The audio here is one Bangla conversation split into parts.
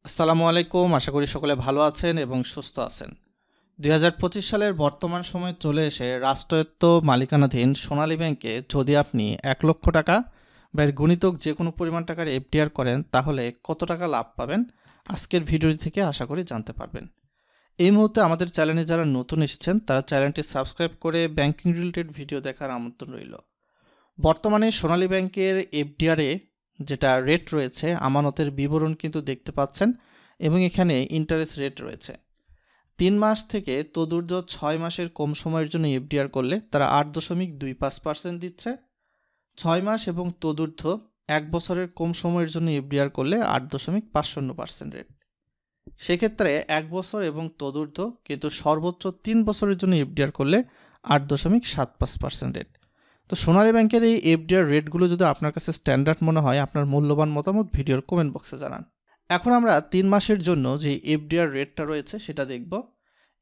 আসসালামু আলাইকুম। আশা করি সকলে ভালো আছেন এবং সুস্থ আছেন। ২০২৫ সালের বর্তমান সময়ে চলে এসে রাষ্ট্রায়ত্ত মালিকানাধীন সোনালী ব্যাংকে যদি আপনি ১,০০,০০০ টাকা বা এর গুণিতক যে কোনো পরিমাণ টাকার এফডিআর করেন তাহলে কত টাকা লাভ পাবেন আজকের ভিডিওটি থেকে আশা করি জানতে পারবেন। এই মুহূর্তে আমাদের চ্যানেলে যারা নতুন এসেছেন তারা চ্যানেলটি সাবস্ক্রাইব করে ব্যাংকিং রিলেটেড ভিডিও দেখার আমন্ত্রণ রইল। বর্তমানে সোনালী ব্যাংকের এফডিআরে যেটা রেট রয়েছে আমানতের বিবরণ কিন্তু দেখতে পাচ্ছেন এবং এখানে ইন্টারেস্ট রেট রয়েছে। ৩ মাস থেকে তদূর্ধ্ব ৬ মাসের কম সময়ের জন্য এফডিআর করলে তারা ৮.25% দিচ্ছে। ৬ মাস এবং তদূর্ধ্ব ১ বছরের কম সময়ের জন্য এফডিআর করলে ৮.৫০% রেট। সেক্ষেত্রে ১ বছর এবং তদূর্ধ্ব কিন্তু সর্বোচ্চ ৩ বছরের জন্য এফডিআর করলে ৮.৭৫% রেট। তো সোনালী ব্যাংকের এই এফডিআর রেটগুলো যদি আপনার কাছে স্ট্যান্ডার্ড মনে হয় আপনার মূল্যবান মতামত ভিডিওর কমেন্ট বক্সে জানান। এখন আমরা ৩ মাসের জন্য যে এফডিআর রেটটা রয়েছে সেটা দেখব।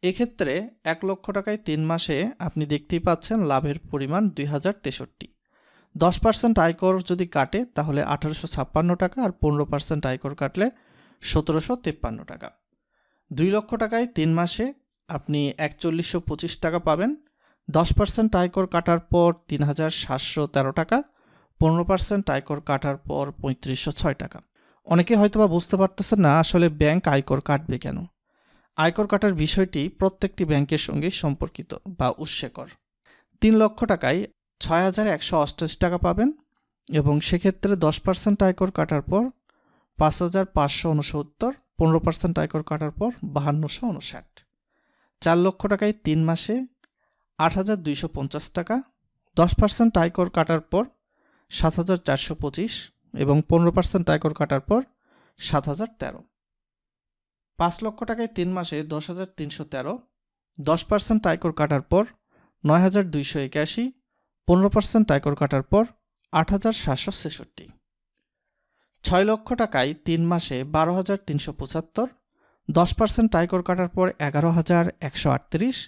এক্ষেত্রে ১,০০,০০০ টাকায় ৩ মাসে আপনি দেখতেই পাচ্ছেন লাভের পরিমাণ ২,০৬৩। 10% আয়কর যদি কাটে তাহলে ১,৮৫৬ টাকা আর ১৫% আয়কর কাটলে ১৭৫৩ টাকা। ২,০০,০০০ টাকায় ৩ মাসে আপনি ৪১২৫ টাকা পাবেন। 10% আয়কর কাটার পর ৩,৭১৩ টাকা, 15% আয়কর কাটার পর ৩৫০৬ টাকা। অনেকে হয়তোবা বুঝতে পারতেছেন না আসলে ব্যাংক আয়কর কাটবে কেন। আয়কর কাটার বিষয়টি প্রত্যেকটি ব্যাংকের সঙ্গে সম্পর্কিত বা উৎসেকর। ৩,০০,০০০ টাকায় ৬,১৮৮ টাকা পাবেন এবং সেক্ষেত্রে 10% আয়কর কাটার পর ৫,৫৬৯, 15% আয়কর কাটার পর ৫,২৫৯। ৪,০০,০০০ টাকায় ৩ মাসে ৮,২৫০ টাকা, 10% আয়কর কাটার পর ৭,৪২৫ এবং 15% আয়কর কাটার পর ৭,০১৩। ৫,০০,০০০ টাকায় ৩ মাসে ১০,৩১৩, 10% আয়কর কাটার পর ৯,২৮১, 15% আয়কর কাটার পর ৮,৭৬৬। ৬,০০,০০০ টাকায় ৩ মাসে ১২,৩৭৫, 10% আয়কর কাটার পর ১১,১৩৮,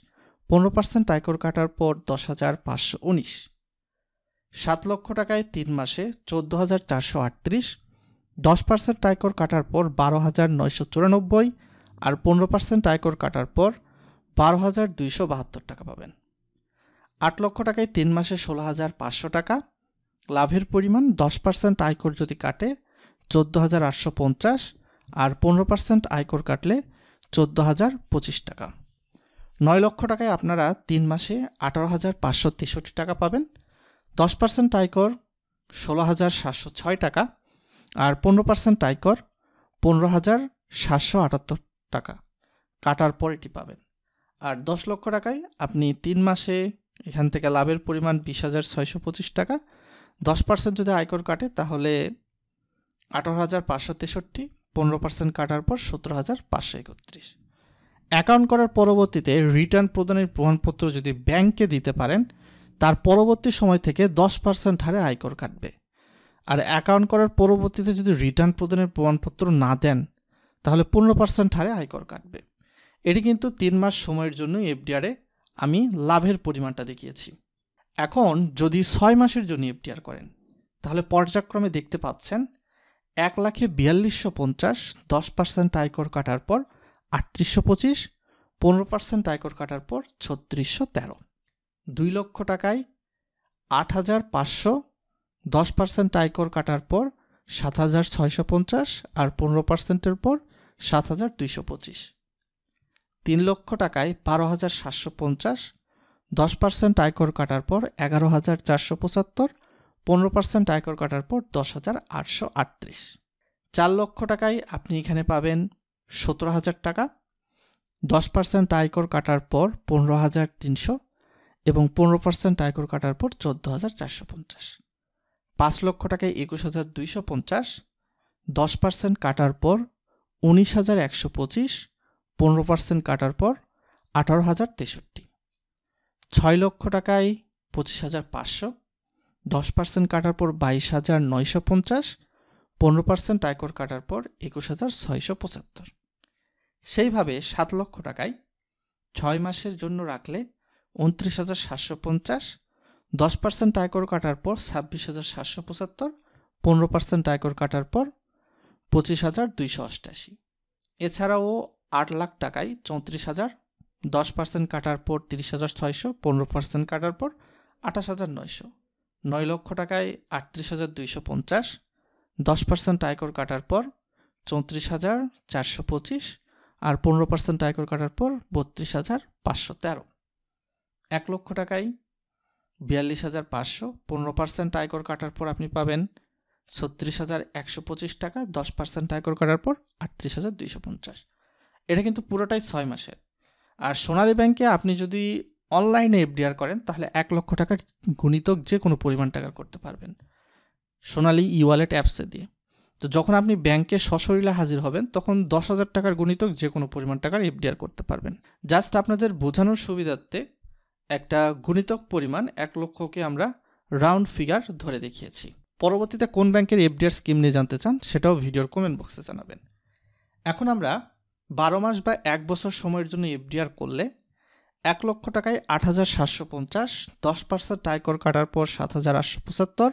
15% আয়কর কাটার পর ১০,৫১৯। ৭,০০,০০০ টাকায় ৩ মাসে ১৪,৪৩, 10% আয়কর কাটার পর ১২,৯৯৪ আর 15% আয়কর কাটার পর ১২,২৭২ টাকা পাবেন। ৮,০০,০০০ টাকায় ৩ মাসে ১৬,৫০০ টাকা, লাভের পরিমাণ 10% আয়কর যদি কাটে ১৪,৮৫০ আর 15% আয়কর কাটলে ১৪,০২৫ টাকা। ৯,০০,০০০ টাকায় আপনারা ৩ মাসে ১৮,৫৬৩ টাকা পাবেন। 10% আয়কর ১৬,৭০৬ টাকা আর 15% আয়কর ১৫,৭৭৮ টাকা কাটার পর এটি পাবেন। আর ১০,০০,০০০ টাকায় আপনি ৩ মাসে এখান থেকে লাভের পরিমাণ ২০,৬২৫ টাকা, 10% যদি আয়কর কাটে তাহলে ১৮,৫৬৩, 15% কাটার পর ১৭,৫৩১। অ্যাকাউন্ট করার পরবর্তীতে রিটার্ন প্রদানের প্রমাণপত্র যদি ব্যাংকে দিতে পারেন তার পরবর্তী সময় থেকে 10% হারে আয়কর কাটবে। আর অ্যাকাউন্ট করার পরবর্তীতে যদি রিটার্ন প্রদানের প্রমাণপত্র না দেন তাহলে 15% হারে আয়কর কাটবে। এটি কিন্তু ৩ মাস সময়ের জন্য এফডিআরে আমি লাভের পরিমাণটা দেখিয়েছি। এখন যদি ৬ মাসের জন্য এফডিআর করেন তাহলে পর্যায়ক্রমে দেখতে পাচ্ছেন ১,৪২,৫০, 10% আয়কর কাটার পর ৩৮২৫, 15% আয়কর কাটার পর ৩৬১৩। ২,০০,০০০ টাকায় ৮,৫০০, 10% আয়কর কাটার পর ৭,৬৫০ আর 15%-এর পর ৭,২২৫। ৩,০০,০০০ টাকায় ১২,৭৫০, 10% আয়কর কাটার পর ১১,৪৭৫, 15% আয়কর কাটার পর ১০,৮৩৮। ৪,০০,০০০ টাকায় আপনি এখানে পাবেন ১৭,০০০ টাকা, 10% আয়কর কাটার পর ১৫,৩০০ এবং 15% আয়কর কাটার পর ১৪,৪৫০। ৫,০০,০০০ টাকায় ২১,২৫০, 10% কাটার পর ১৯,১২৫, 15% কাটার পর ১৮,০৬৩। ৬,০০,০০০ টাকায় ২৫,৫০০, 10% কাটার পর ২২,৯৫০, 15% আয়কর কাটার পর ২১,৬৭৫। সেইভাবে ৭,০০,০০০ টাকায় ৬ মাসের জন্য রাখলে ২৯,৭৫০, 10% আয়কর কাটার পর ২৬,৭৭৫, 15% আয়কর কাটার পর ২৫,২৮৮। এছাড়াও 8 লাখ টাকায় 34,000, 10% কাটার পর 30,600, 15% কাটার পর 28,900, 9 লক্ষ টাকায় 38,250, 10% আয়কর কাটার পর 34,425 আর 15% আয়কর কাটার পর 32,513, 1 লক্ষ টাকায় 42,500, 15% আয়কর কাটার পর আপনি পাবেন 36,125 টাকা, 10% আয়কর কাটার পর 38,250। এটা কিন্তু পুরোটাই 6 মাসের। আর সোনালী ব্যাংকে আপনি যদি অনলাইনে এফডিআর করেন তাহলে 1 লক্ষ টাকার গুণিতক যে কোনো পরিমাণ টাকার করতে পারবেন সোনালী ই ওয়ালেট অ্যাপসে দিয়ে। তো যখন আপনি ব্যাংকে সশরীরে হাজির হবেন তখন 10,000 টাকার গুণিতক যে কোনো পরিমাণ টাকার এফডিআর করতে পারবেন। জাস্ট আপনাদের বোঝানোর সুবিধার্থে একটা গুণিতক পরিমাণ 1 লক্ষকে আমরা রাউন্ড ফিগার ধরে দেখিয়েছি। পরবর্তীতে কোন ব্যাংকের এফডিআর স্কিম নিয়ে জানতে চান সেটাও ভিডিওর কমেন্ট বক্সে জানাবেন। এখন আমরা 12 মাস বা 1 বছর সময়ের জন্য এফডিআর করলে 1 লক্ষ টাকায় 8,750, 10% আয়কর কাটার পর 7,875,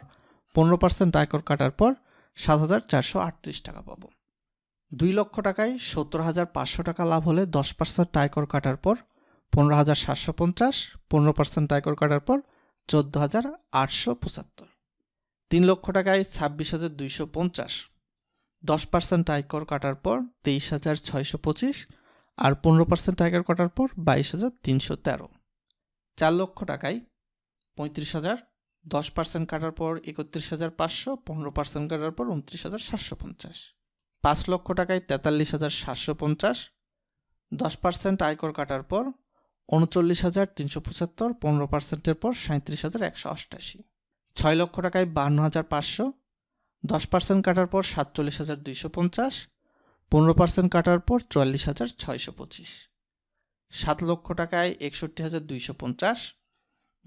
15% আয়কর কাটার পর 7,438 টাকা পাবো। 2 লক্ষ টাকায় 70,500 টাকা লাভ হলে 10% আয়কর কাটার পর 15,750, 15% আয়কর কাটার পর 14,875। 3 লক্ষ টাকায় 26,250, 10% আয়কর কাটার পর 23,625 আর 15% আয়কর কাটার পর 22,313। 4 লক্ষ টাকায় 35,000, 10% কাটার পর 31,500, 15% কাটার পর 29,750। 5 লক্ষ টাকায় 43,750, 10% আয়কর কাটার পর 39,375, 15%-এর পর 37,188। 6 লক্ষ টাকায় 52,500, 10% কাটার পর 47,250, 15% কাটার পর 44,625। 7 লক্ষ টাকায় 61,250,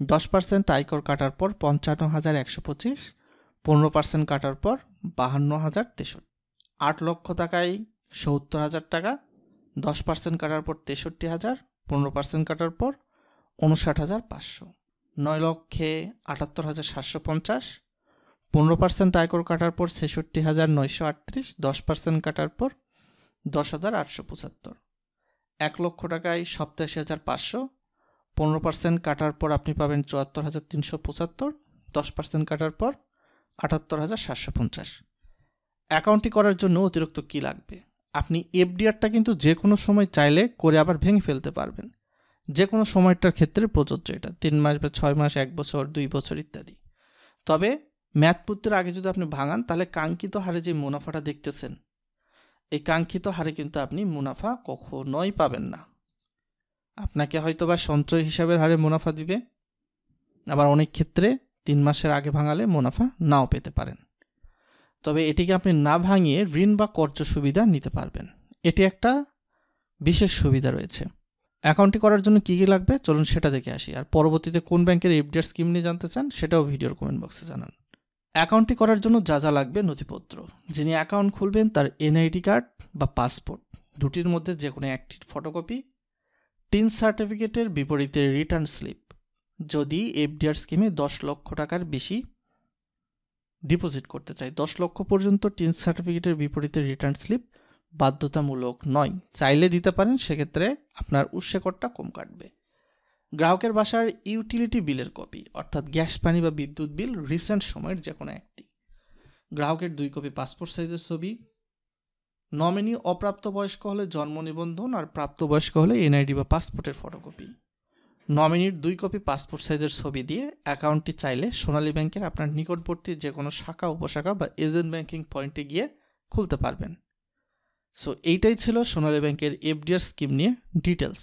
10% আয়কর কাটার পর 55,125, 15% কাটার পর 52,063। 8 লক্ষ টাকায় 70,000 টাকা, 10% কাটার পর 63,000, 15% কাটার পর 59,500। 9 লক্ষে 78,750, 15% আয়কর কাটার পর 66,938, 10% কাটার পর 10,875। 1 লক্ষ টাকায় 87,500, 15% কাটার পর আপনি পাবেন 74,375, 10% কাটার পর 78,750। অ্যাকাউন্টটি করার জন্য অতিরিক্ত কী লাগবে? আপনি এফডিআরটা কিন্তু যে কোনো সময় চাইলে করে আবার ভেঙে ফেলতে পারবেন। যে কোনো সময়টার ক্ষেত্রে প্রযোজ্য এটা, 3 মাস বা 6 মাস, 1 বছর, 2 বছর ইত্যাদি। তবে মেয়াদ পূর্তির আগে যদি আপনি ভাঙান তাহলে কাঙ্ক্ষিত হারে যে মুনাফাটা দেখতেছেন এই কাঙ্ক্ষিত হারে কিন্তু আপনি মুনাফা কখনোই পাবেন না। আপনাকে হয়তো বা সঞ্চয় হিসাবের হারে মুনাফা দিবে, আবার অনেক ক্ষেত্রে 3 মাসের আগে ভাঙালে মুনাফা নাও পেতে পারেন। তবে এটিকে আপনি না ভাঙিয়ে ঋণ বা কর্জ সুবিধা নিতে পারবেন, এটি একটা বিশেষ সুবিধা রয়েছে। অ্যাকাউন্টটি করার জন্য কী কী লাগবে চলুন সেটা দেখে আসি। আর পরবর্তীতে কোন ব্যাংকের এফডিআর স্কিম নিয়ে জানতে চান সেটাও ভিডিওর কমেন্ট বক্সে জানান। অ্যাকাউন্টটি করার জন্য যা যা লাগবে নথিপত্র: যিনি অ্যাকাউন্ট খুলবেন তার এনআইডি কার্ড বা পাসপোর্ট, দুটির মধ্যে যে কোনো একটির ফটোকপি, টিন সার্টিফিকেটের বিপরীতে রিটার্ন স্লিপ যদি এফডিআর স্কিমে 10 লক্ষ টাকার বেশি ডিপোজিট করতে চাই। 10 লক্ষ পর্যন্ত টিন সার্টিফিকেটের বিপরীতে রিটার্ন স্লিপ বাধ্যতামূলক নয়, চাইলে দিতে পারেন, সেক্ষেত্রে আপনার উৎসে করটা কম কাটবে। গ্রাহকের বাসার ইউটিলিটি বিলের কপি অর্থাৎ গ্যাস, পানি বা বিদ্যুৎ বিল রিসেন্ট সময়ের যে কোনো একটি, গ্রাহকের 2 কপি পাসপোর্ট সাইজের ছবি, নমিনি অপ্রাপ্তবয়স্ক হলে জন্ম নিবন্ধন আর প্রাপ্তবয়স্ক হলে এনআইডি বা পাসপোর্টের ফটোকপি, নমিনির 2 কপি পাসপোর্ট সাইজের ছবি দিয়ে অ্যাকাউন্টটি চাইলে সোনালী ব্যাংকের আপনার নিকটবর্তী যে কোনো শাখা, উপশাখা বা এজেন্ট ব্যাংকিং পয়েন্টে গিয়ে খুলতে পারবেন। সো এইটাই ছিল সোনালী ব্যাংকের এফডিআর স্কিম নিয়ে ডিটেলস।